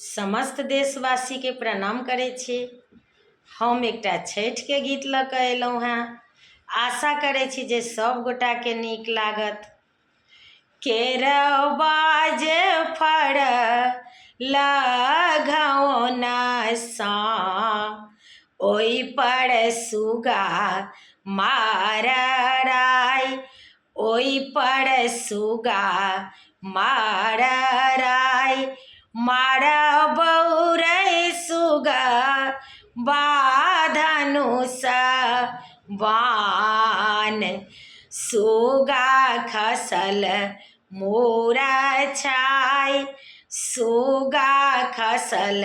समस्त देशवासी के प्रणाम करै छी। हम एकटा छठि के गीत लऽ कऽ अयलहुँ हेँ। आशा करै छी जे सब गोटा के नीक लागत। केरवा जे फड़ल घौना सा ओहि पर सुगा मारराइ, ओहि पर सुगा मारराइ। मारबौ रे सुगा धनुष बाण, सुगा खसल मूरछाइ, सुगा खसल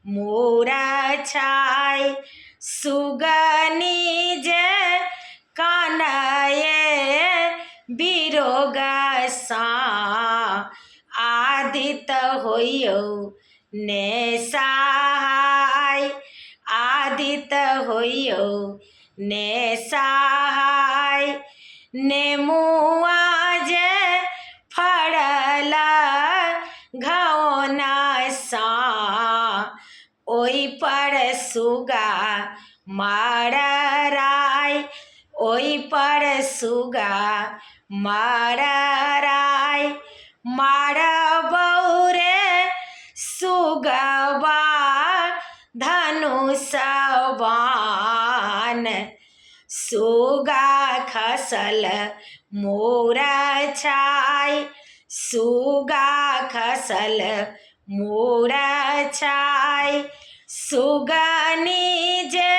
मूरछाइ। सुगनी जे कानए बिरोग सा आदित होइयौ ने सहाय, आदित होइयौ ने सहाय। नेमुआ जे फड़ल घौना सा ओहि पर सुगा मारराइ, ओहि पर सुगा मारराइ। मारबौ रे सुगवा धनुष बाण, सुगा खसल मूरछाइ, सुगा खसल मूरछाइ। सुगनी जे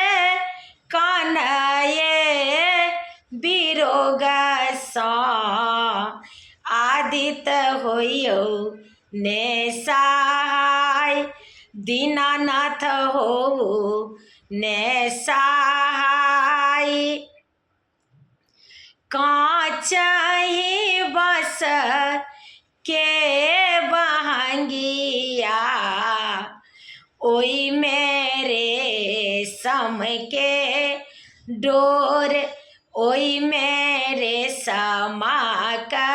कानए बिरोग सा आदित होइयौ ने सहाय, दीनानाथ हो ने सहाय। काँचहि बस के बहंगिया ओहि में रेशम के डोर, ओहि में रेशम का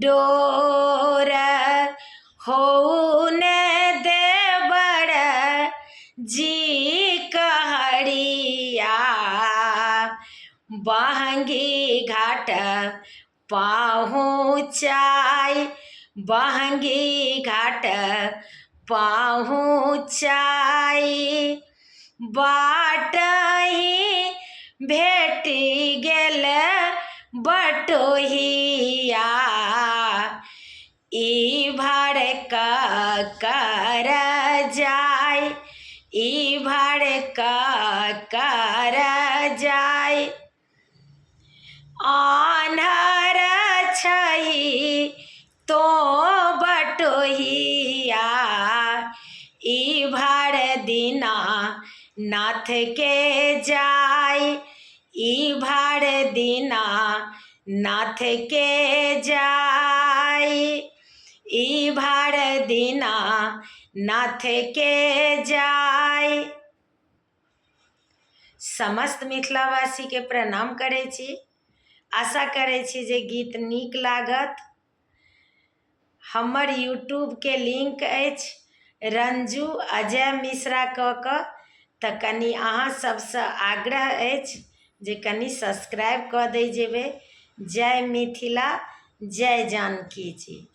डोर। होने देवर जी कहरिया बहंगी घाट पहुँचाइ, बहंगी घाट पहुँचाइ। बाटहि भेटि गेल बटोहिया ई भर कर जाय, ई भर कर जाय। आन्हर छही तो बटोहिया ई भर दीना नाथ के जाय, ई भर दीना नाथ के जाय, ई भर दीना नाथ के जाय। समस्त मिथिलावासी के प्रणाम करै छी। आशा करै छी जे गीत नीक लागत। हमर यूट्यूब के लिंक अछि रंजू अजय मिश्रा कऽ कऽ, तऽ कनि अहाँ सबसँ आग्रह अछि जे कनि सब्सक्राइब कऽ दै जेबै। जय मिथिला, जय जानकी जी।